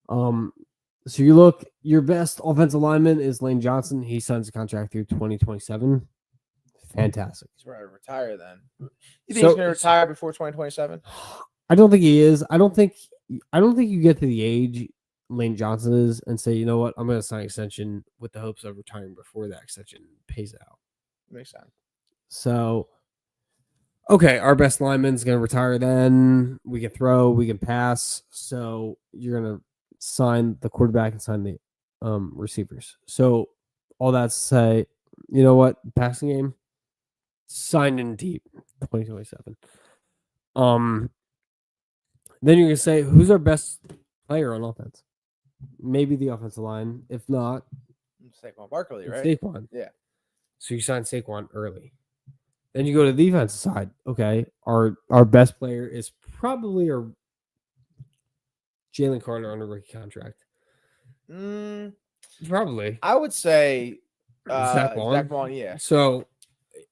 So you look, your best offensive lineman is Lane Johnson. He signs a contract through 2027. Fantastic. He's ready to retire then. You think he's going to retire before 2027? I don't think he is. I don't think you get to the age Lane Johnson is and say, you know what, I'm going to sign an extension with the hopes of retiring before that extension pays out. Makes sense. So, okay, our best lineman's going to retire then. We can throw, we can pass. So you're going to sign the quarterback and sign the receivers. So all that to say, you know what, passing game, signed in deep, 2027. Then you're gonna say, who's our best player on offense? Maybe the offensive line. If not, Saquon Barkley, it's right? Saquon. Yeah. So you sign Saquon early. Then you go to the defensive side. Okay, our best player is probably our Jalen Carter on a rookie contract. Probably. I would say Zach Bond. yeah. So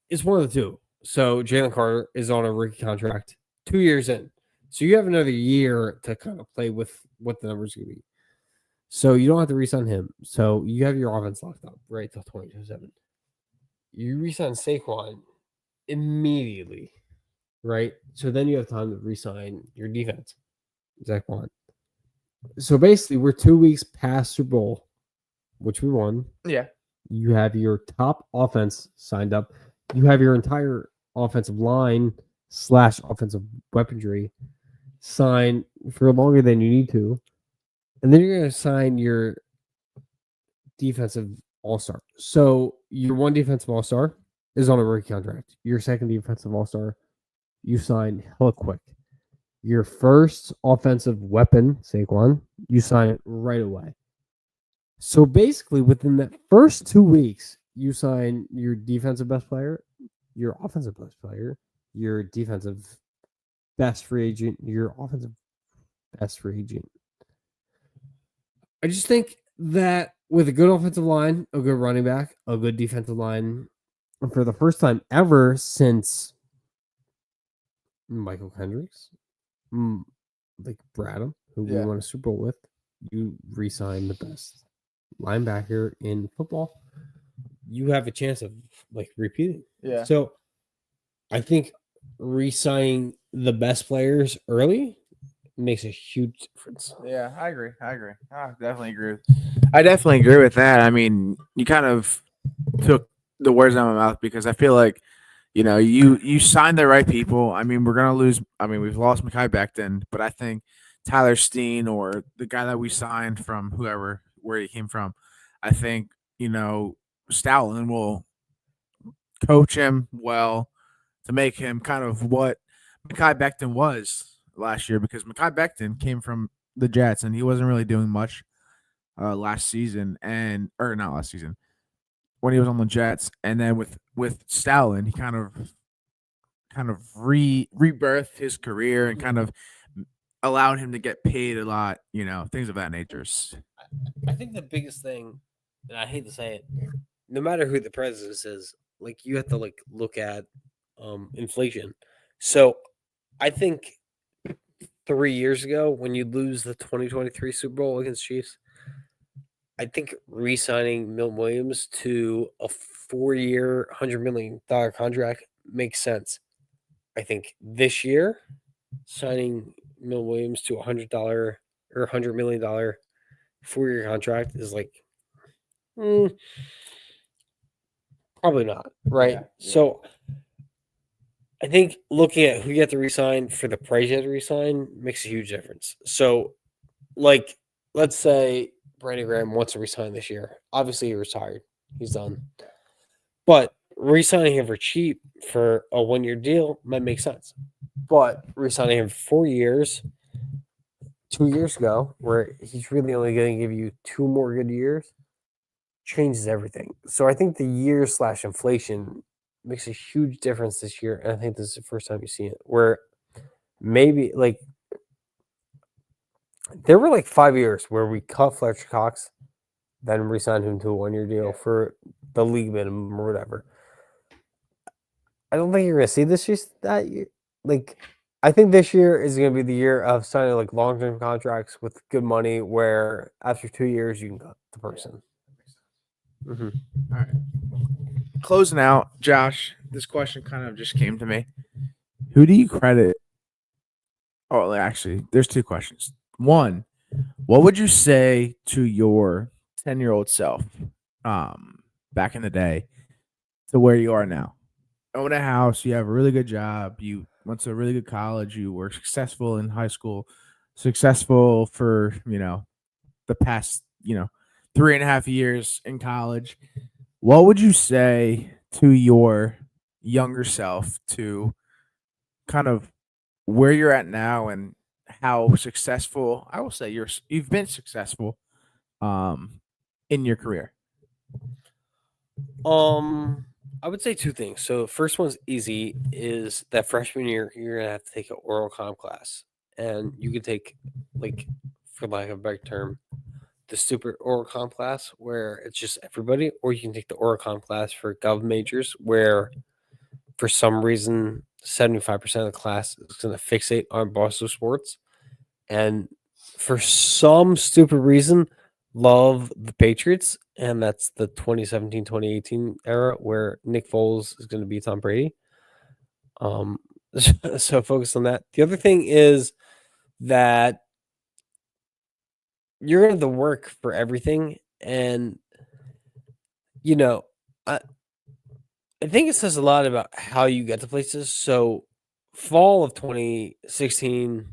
it's one of the two. So Jalen Carter is on a rookie contract 2 years in. So you have another year to kind of play with what the numbers are going to be. So you don't have to re-sign him. So you have your offense locked up right till 2027. You re-sign Saquon immediately, right? So then you have time to re-sign your defense, Zach Bond. So basically, we're 2 weeks past Super Bowl, which we won. Yeah. You have your top offense signed up. You have your entire offensive line / offensive weaponry signed for longer than you need to. And then you're going to sign your defensive all-star. So your one defensive all-star is on a rookie contract. Your second defensive all-star, you sign hella quick. Your first offensive weapon, Saquon, you sign it right away. So basically, within that first 2 weeks, you sign your defensive best player, your offensive best player, your defensive best free agent, your offensive best free agent. I just think that with a good offensive line, a good running back, a good defensive line, for the first time ever since Michael Kendricks, like Bradham, who we won a Super Bowl with, you re-sign the best linebacker in football. You have a chance of like repeating. Yeah. So I think re-signing the best players early makes a huge difference. Yeah, I agree. I definitely agree with that. I mean, you kind of took the words out of my mouth because I feel like, you signed the right people. I mean, we're gonna lose. I mean, we've lost Mekhi Becton, but I think Tyler Steen or the guy that we signed from where he came from, I think Stoutland will coach him well to make him kind of what Mekhi Becton was last year, because Mekhi Becton came from the Jets and he wasn't really doing much last season, or not last season when he was on the Jets, and then with Stoutland, he kind of rebirthed his career and kind of allowed him to get paid a lot, things of that nature. I think the biggest thing, and I hate to say it, no matter who the president is, like you have to like look at inflation. So I think 3 years ago when you lose the 2023 Super Bowl against Chiefs, I think re-signing Milton Williams to a 4-year, $100 million contract makes sense. I think this year, signing Milton Williams to $100 or $100 million 4-year contract is like, probably not, right? Yeah. So I think looking at who you have to resign for the price you have to resign makes a huge difference. So, like, let's say Brandon Graham wants to resign this year. Obviously, he retired. He's done. But resigning him for cheap for a 1-year deal might make sense. But resigning him for 4 years, 2 years ago, where he's really only going to give you 2 more good years, changes everything. So I think the year / inflation makes a huge difference this year. And I think this is the first time you see it, where maybe like there were like 5 years where we cut Fletcher Cox, then re-signed him to a 1-year deal for the league minimum or whatever. I don't think you're going to see this just that year. Like, I think this year is going to be the year of signing like long-term contracts with good money, where after 2 years you can cut the person. All right. Closing out, Josh, this question kind of just came to me. Who do you credit? Oh, actually, there's 2 questions. One, what would you say to your 10-year-old self back in the day to where you are now? Own a house, you have a really good job, you went to a really good college, you were successful in high school, successful for, the past, 3.5 years in college. What would you say to your younger self to kind of where you're at now and how successful I will say you've been successful in your career? I would say two things. So first one's easy is that freshman year you're gonna have to take an oral comm class. And you can take, like, for lack of a better term, the stupid oral comm class where it's just everybody, or you can take the oral comm class for gov majors where for some reason 75% of the class is gonna fixate on Boston sports. And for some stupid reason, love the Patriots, and that's the 2017-2018 era where Nick Foles is going to be Tom Brady. So focus on that. The other thing is that you're going to have to work for everything, and I think it says a lot about how you get to places. So, fall of 2016,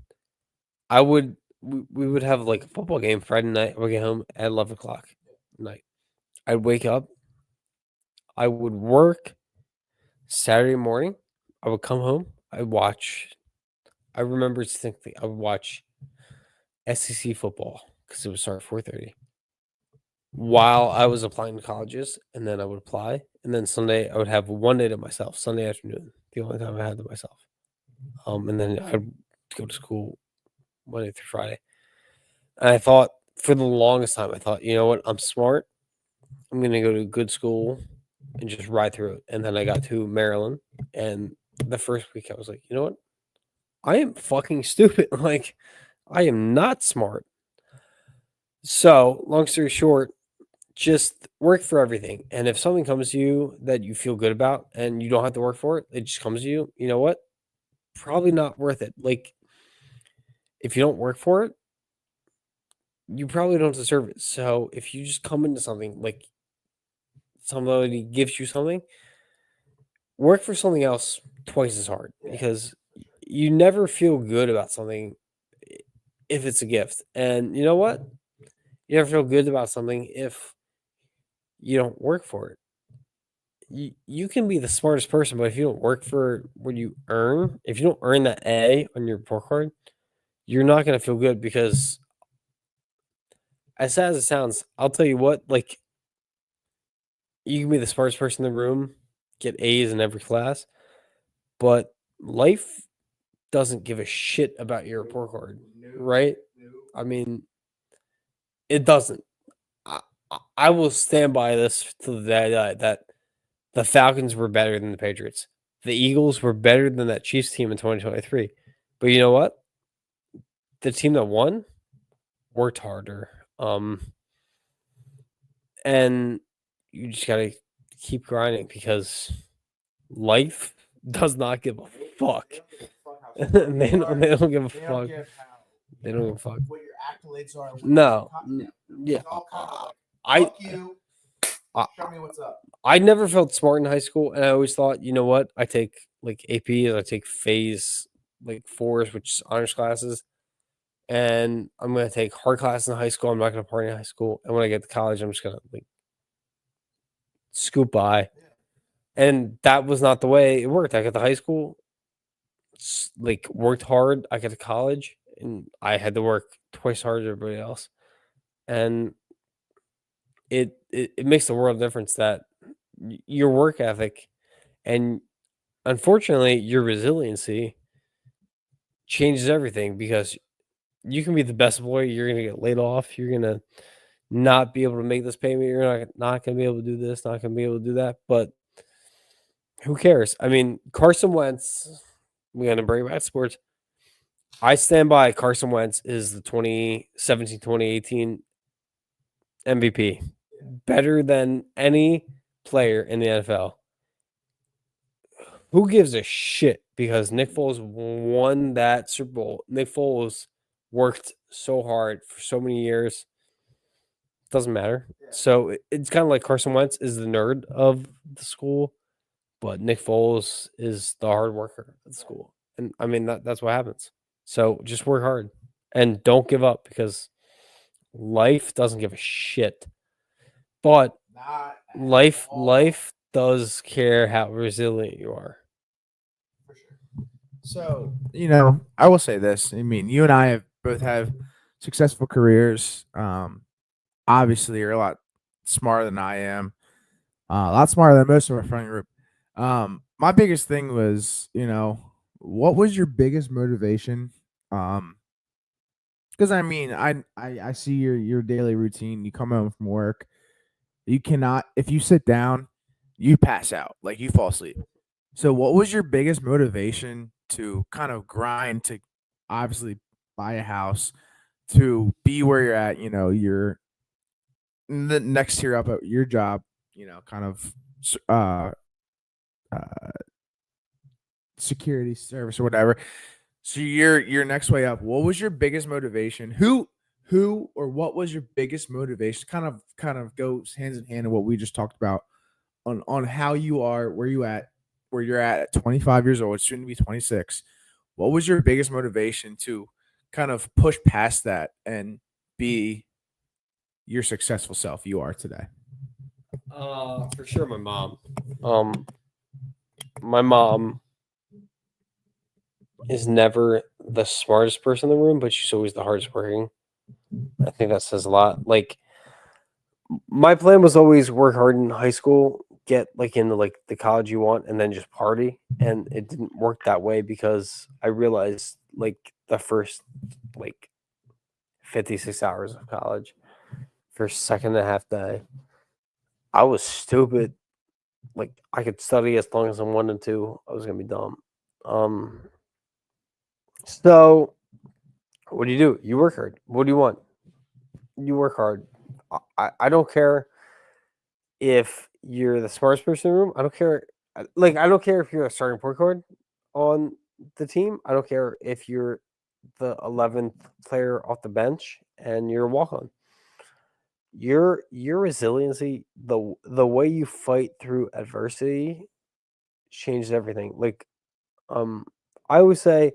we would have like a football game Friday night. I would get home at 11 o'clock at night. I'd wake up. I would work Saturday morning. I would come home. I remember distinctly. I would watch SEC football because it would start at 4:30 while I was applying to colleges, and then I would apply. And then Sunday I would have one day to myself. Sunday afternoon, the only time I had to myself. And then I'd go to school Monday through Friday. And I thought for the longest time, I thought, you know what? I'm smart. I'm going to go to a good school and just ride through it. And then I got to Maryland. And the first week I was like, you know what? I am fucking stupid. Like, I am not smart. So, long story short, just work for everything. And if something comes to you that you feel good about and you don't have to work for it, it just comes to you. You know what? Probably not worth it. Like, if you don't work for it, you probably don't deserve it. So if you just come into something, like somebody gives you something, work for something else twice as hard because you never feel good about something if it's a gift. And you know what? You never feel good about something if you don't work for it. You can be the smartest person, but if you don't work for what you earn, if you don't earn that A on your report card, you're not going to feel good because, as sad as it sounds, I'll tell you what, like, you can be the smartest person in the room, get A's in every class, but life doesn't give a shit about your report card, right? I mean, it doesn't. I will stand by this to the day I die, that the Falcons were better than the Patriots. The Eagles were better than that Chiefs team in 2023. But you know what? The team that won worked harder. And you just got to keep grinding because life does not give a fuck. They don't give a fuck. They don't give a fuck. What your accolades are. No. Yeah. Fuck you. Show me what's up. I never felt smart in high school, and I always thought, you know what? I take like APs, I take phase like fours, which is honors classes, and I'm gonna take hard classes in high school. I'm not gonna party in high school, and when I get to college, I'm just gonna like scoop by. And that was not the way it worked. I got to high school, like worked hard. I got to college, and I had to work twice harder than everybody else. And it makes a world of difference that your work ethic and, unfortunately, your resiliency changes everything because you can be the best boy. You're going to get laid off. You're going to not be able to make this payment. You're not going to be able to do this, not going to be able to do that. But who cares? I mean, Carson Wentz, we're going to bring back sports. I stand by Carson Wentz is the 2017-2018 MVP. Better than any player in the NFL. Who gives a shit? Because Nick Foles won that Super Bowl. Nick Foles worked so hard for so many years. Doesn't matter. So it's kind of like Carson Wentz is the nerd of the school, but Nick Foles is the hard worker at the school. And I mean, that's what happens. So just work hard and don't give up because life doesn't give a shit. But life does care how resilient you are. For sure. So, I will say this. I mean, you and I both have successful careers. Obviously, you're a lot smarter than I am. A lot smarter than most of our friend group. My biggest thing was, what was your biggest motivation? Because I mean, I see your daily routine. You come home from work. You cannot, if you sit down, you pass out, like you fall asleep. So, what was your biggest motivation to kind of grind to obviously buy a house, to be where you're at? You're the next tier up at your job. Kind of uh, uh, security service or whatever. So your next way up. What was your biggest motivation? Who or what was your biggest motivation? Kind of goes hands in hand in what we just talked about on how you are, where you're at 25 years old, soon to be 26. What was your biggest motivation to kind of push past that and be your successful self you are today? For sure, my mom. My mom is never the smartest person in the room, but she's always the hardest working. I think that says a lot. Like, my plan was always work hard in high school, get like into like the college you want, and then just party. And it didn't work that way because I realized like the first like 56 hours of college, first second and a half day, I was stupid. Like, I could study as long as I wanted to. I was gonna be dumb. So what do? You work hard. What do you want? You work hard. I don't care if you're the smartest person in the room. I don't care. Like, I don't care if you're a starting point guard on the team. I don't care if you're the 11th player off the bench and you're a walk on. Your resiliency, the way you fight through adversity changes everything. Like, I always say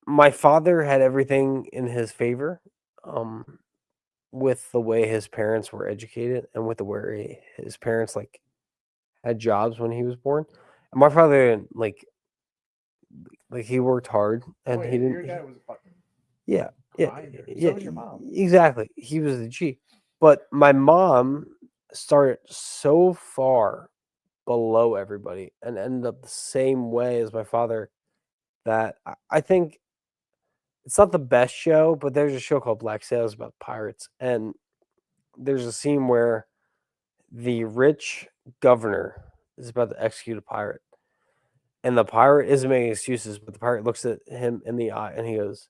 my father had everything in his favor, with the way his parents were educated and with the way his parents like had jobs when he was born. And my father didn't like he worked hard and he didn't. Your dad was a fucking Yeah, grinder. So was your mom. exactly. He was the G. But my mom started so far below everybody and ended up the same way as my father that I think it's not the best show, but there's a show called Black Sails about pirates. And there's a scene where the rich governor is about to execute a pirate. And the pirate isn't making excuses, but the pirate looks at him in the eye and he goes,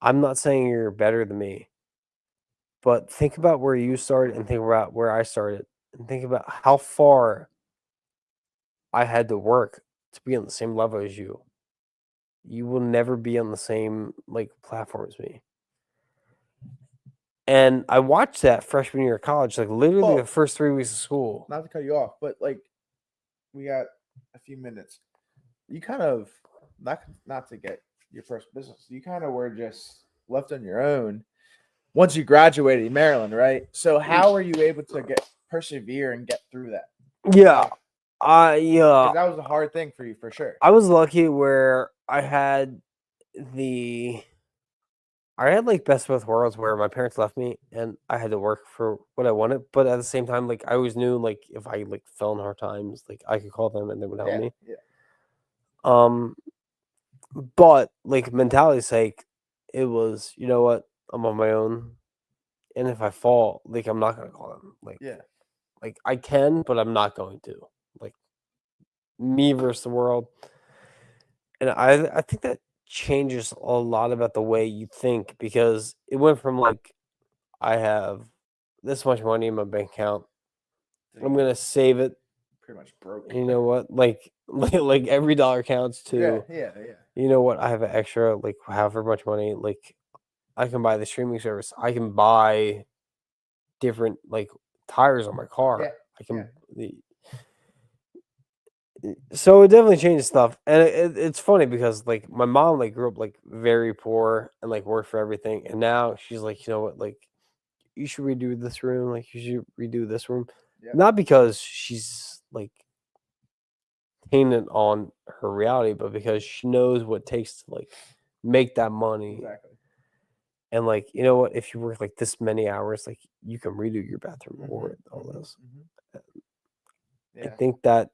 I'm not saying you're better than me, but think about where you started and think about where I started and think about how far I had to work to be on the same level as you. You will never be on the same like platform as me. And I watched that freshman year of college, like literally the first 3 weeks of school. Not to cut you off, but like we got a few minutes. You kind of not to get your first business. You kind of were just left on your own once you graduated in Maryland, right? So how were you able to persevere and get through that? Yeah. Because that was a hard thing for you for sure. I was lucky where I had like best of both worlds where my parents left me and I had to work for what I wanted. But at the same time, like I always knew like if I like fell in hard times, like I could call them and they would help me. Yeah. But like mentality's sake, it was, you know what, I'm on my own. And if I fall, like I'm not gonna call them. Like, Yeah. Like I can, but I'm not going to. Like me versus the world. And I think that changes a lot about the way you think because it went from like I have this much money in my bank account. I'm gonna save it. Pretty much broke. You know what? Like every dollar counts too. Yeah. You know what? I have an extra like however much money. Like I can buy the streaming service. I can buy different like tires on my car. Yeah. I can. So it definitely changed stuff, and it's funny because like my mom like grew up like very poor and like worked for everything, and now she's like, you know what, like you should redo this room, like you should redo this room. Not because she's like tainted on her reality, but because she knows what it takes to like make that money. Exactly. And like, you know what? If you work like this many hours, like you can redo your bathroom or all this. I think that,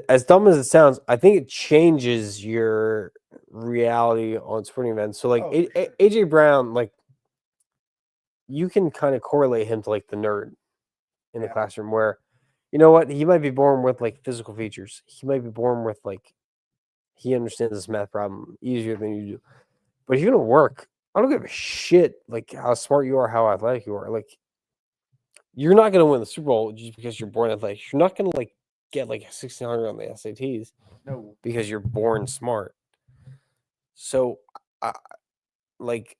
as dumb as it sounds, I think it changes your reality on sporting events. So like AJ Brown, like you can kind of correlate him to like the nerd in the classroom, where you know what, he might be born with like physical features. He might be born with like he understands this math problem easier than you do. But if you don't work, I don't give a shit like how smart you are, how athletic you are. Like you're not gonna win the Super Bowl just because you're born athletic. You're not gonna like get like a 1600 on the SATs. No. Because you're born smart. So, like,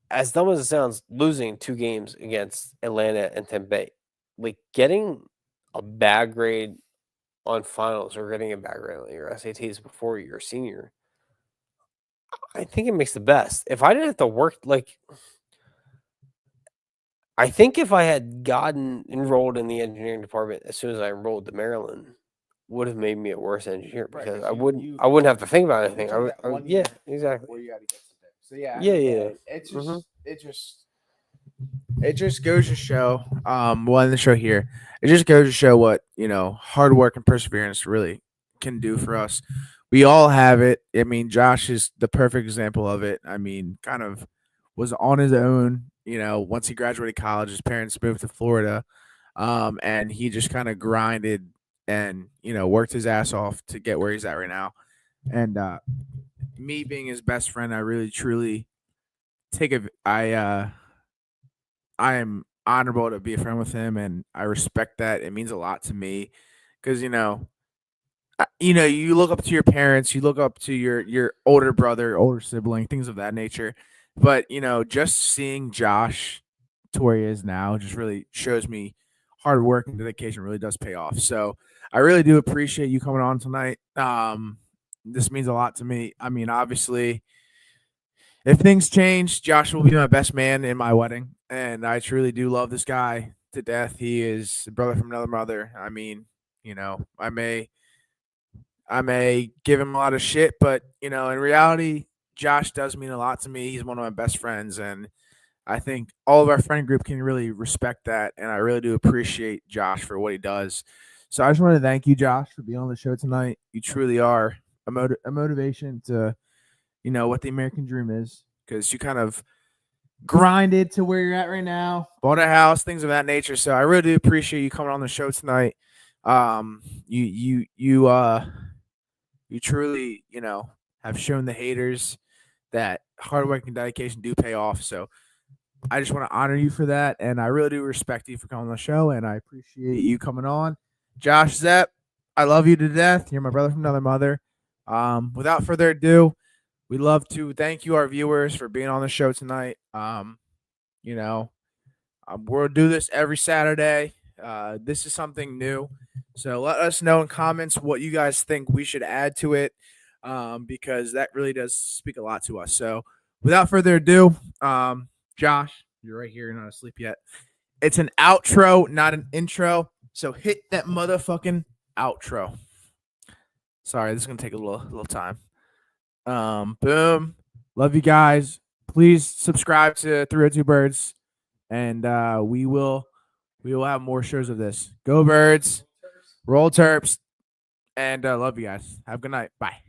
as dumb as it sounds, losing 2 games against Atlanta and Tampa Bay, like getting a bad grade on finals or getting a bad grade on your SATs before you're a senior, I think it makes the best. If I didn't have to work, like, I think if I had gotten enrolled in the engineering department as soon as I enrolled to Maryland, would have made me a worse engineer because I wouldn't have to think about anything. Yeah, exactly. Where you had to get to. So yeah, Yeah. It just goes to show. Well, in the show here, it just goes to show what hard work and perseverance really can do for us. We all have it. I mean, Josh is the perfect example of it. I mean, kind of was on his own. Once he graduated college, his parents moved to Florida, and he just kind of grinded and worked his ass off to get where he's at right now. And me being his best friend, I really truly I am honorable to be a friend with him, and I respect that. It means a lot to me because you look up to your parents, you look up to your older brother, older sibling, things of that nature. But just seeing Josh to where he is now just really shows me hard work and dedication really does pay off. So I really do appreciate you coming on tonight. This means a lot to me. I mean, obviously, if things change, Josh will be my best man in my wedding, and I truly do love this guy to death. He is a brother from another mother. I mean, I may give him a lot of shit, but in reality, Josh does mean a lot to me. He's one of my best friends, and I think all of our friend group can really respect that, and I really do appreciate Josh for what he does. So I just want to thank you, Josh, for being on the show tonight. You truly are a motivation to what the American dream is, because you kind of grinded to where you're at right now, bought a house, things of that nature. So I really do appreciate you coming on the show tonight. You truly, have shown the haters that hard work and dedication do pay off. So I just want to honor you for that. And I really do respect you for coming on the show. And I appreciate you coming on. Josh Szep, I love you to death. You're my brother from another mother. Without further ado, we'd love to thank you, our viewers, for being on the show tonight. We'll do this every Saturday. This is something new. So let us know in comments what you guys think we should add to it, because that really does speak a lot to us. So without further ado, Josh, you're right here. You're not asleep yet. It's an outro, not an intro. So hit that motherfucking outro. Sorry, this is going to take a little time. Boom. Love you guys. Please subscribe to 302 Birds, and we will have more shows of this. Go Birds, roll Terps, and love you guys. Have a good night. Bye.